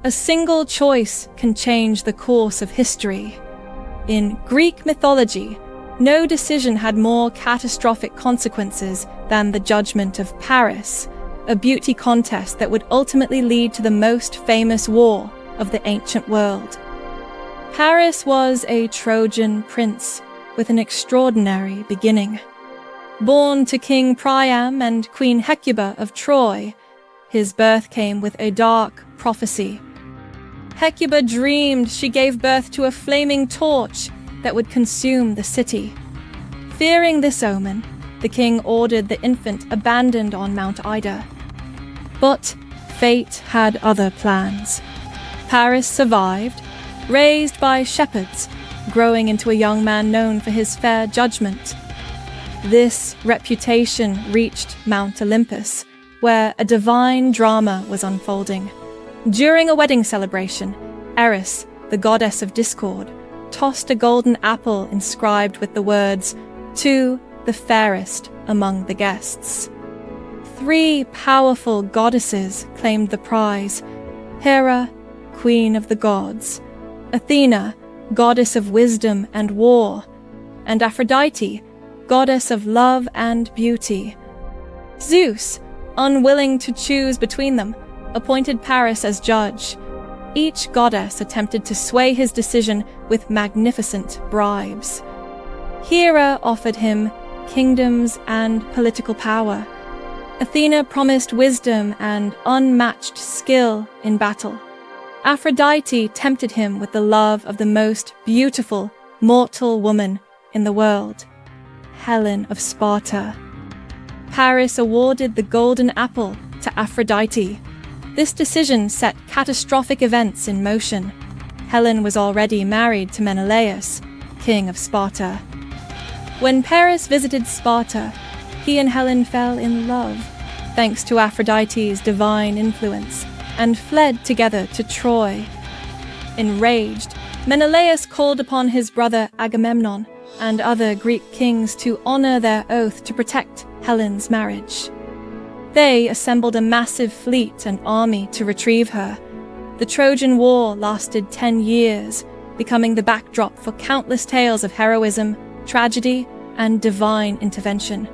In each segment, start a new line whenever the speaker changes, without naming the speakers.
A single choice can change the course of history. In Greek mythology, no decision had more catastrophic consequences than the judgment of Paris, a beauty contest that would ultimately lead to the most famous war of the ancient world. Paris was a Trojan prince with an extraordinary beginning. Born to King Priam and Queen Hecuba of Troy, his birth came with a dark prophecy. Hecuba dreamed she gave birth to a flaming torch that would consume the city. Fearing this omen, the king ordered the infant abandoned on Mount Ida. But fate had other plans. Paris survived, raised by shepherds, growing into a young man known for his fair judgment. This reputation reached Mount Olympus, where a divine drama was unfolding. During a wedding celebration, Eris, the goddess of discord, tossed a golden apple inscribed with the words, "To the fairest among the guests." 3 powerful goddesses claimed the prize: Hera, queen of the gods; Athena, goddess of wisdom and war; and Aphrodite, goddess of love and beauty. Zeus, unwilling to choose between them, appointed Paris as judge. Each goddess attempted to sway his decision with magnificent bribes. Hera offered him kingdoms and political power. Athena promised wisdom and unmatched skill in battle. Aphrodite tempted him with the love of the most beautiful mortal woman in the world, Helen of Sparta. Paris awarded the golden apple to Aphrodite. This decision set catastrophic events in motion. Helen was already married to Menelaus, king of Sparta. When Paris visited Sparta, he and Helen fell in love, thanks to Aphrodite's divine influence, and fled together to Troy. Enraged, Menelaus called upon his brother Agamemnon and other Greek kings to honor their oath to protect Helen's marriage. They assembled a massive fleet and army to retrieve her. The Trojan War lasted 10 years, becoming the backdrop for countless tales of heroism, tragedy, and divine intervention.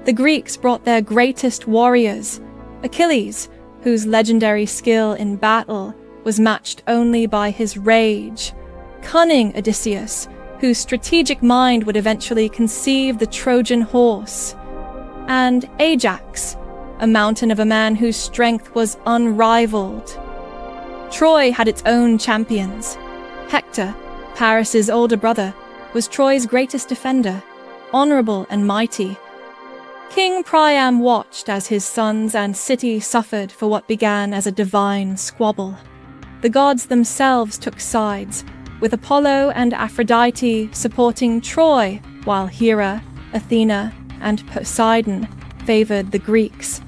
The Greeks brought their greatest warriors, Achilles, whose legendary skill in battle was matched only by his rage; cunning Odysseus, whose strategic mind would eventually conceive the Trojan horse; and Ajax, a mountain of a man whose strength was unrivaled. Troy had its own champions. Hector, Paris's older brother, was Troy's greatest defender, honorable and mighty. King Priam watched as his sons and city suffered for what began as a divine squabble. The gods themselves took sides, with Apollo and Aphrodite supporting Troy, while Hera, Athena, and Poseidon favored the Greeks.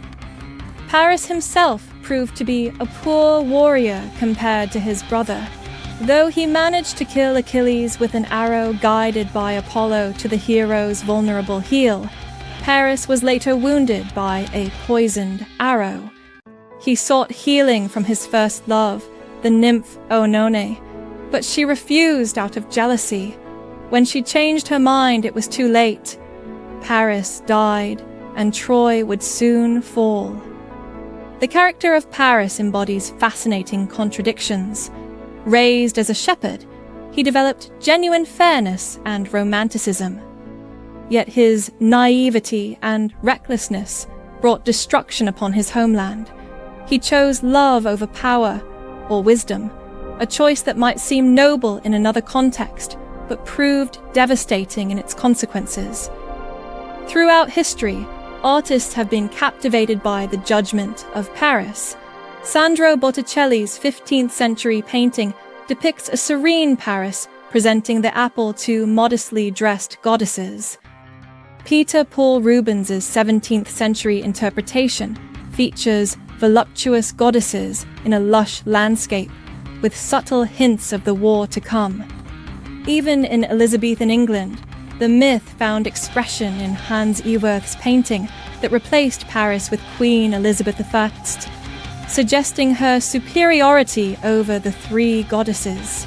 Paris himself proved to be a poor warrior compared to his brother. Though he managed to kill Achilles with an arrow guided by Apollo to the hero's vulnerable heel, Paris was later wounded by a poisoned arrow. He sought healing from his first love, the nymph Oenone, but she refused out of jealousy. When she changed her mind, it was too late. Paris died, and Troy would soon fall. The character of Paris embodies fascinating contradictions. Raised as a shepherd, he developed genuine fairness and romanticism. Yet his naivety and recklessness brought destruction upon his homeland. He chose love over power or wisdom, a choice that might seem noble in another context, but proved devastating in its consequences. Throughout history, artists have been captivated by the judgment of Paris. Sandro Botticelli's 15th century painting depicts a serene Paris presenting the apple to modestly dressed goddesses. Peter Paul Rubens' 17th century interpretation features voluptuous goddesses in a lush landscape, with subtle hints of the war to come. Even in Elizabethan England, the myth found expression in Hans Eworth's painting that replaced Paris with Queen Elizabeth I. suggesting her superiority over the three goddesses.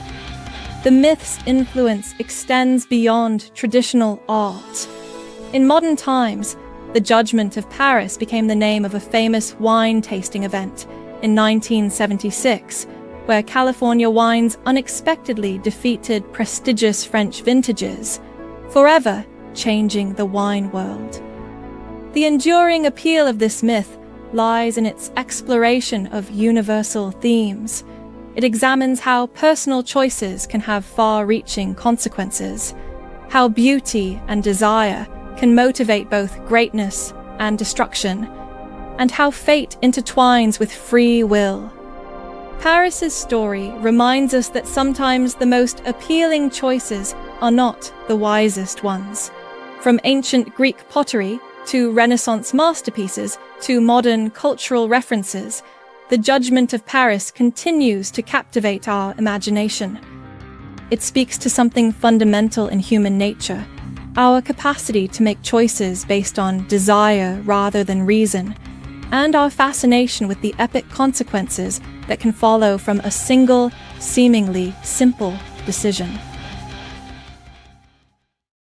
The myth's influence extends beyond traditional art. In modern times, the Judgment of Paris became the name of a famous wine tasting event in 1976, where California wines unexpectedly defeated prestigious French vintages, forever changing the wine world. The enduring appeal of this myth lies in its exploration of universal themes. It examines how personal choices can have far-reaching consequences, how beauty and desire can motivate both greatness and destruction, and how fate intertwines with free will. Paris's story reminds us that sometimes the most appealing choices are not the wisest ones. From ancient Greek pottery to Renaissance masterpieces to modern cultural references, the Judgment of Paris continues to captivate our imagination. It speaks to something fundamental in human nature, our capacity to make choices based on desire rather than reason, and our fascination with the epic consequences that can follow from a single, seemingly simple decision.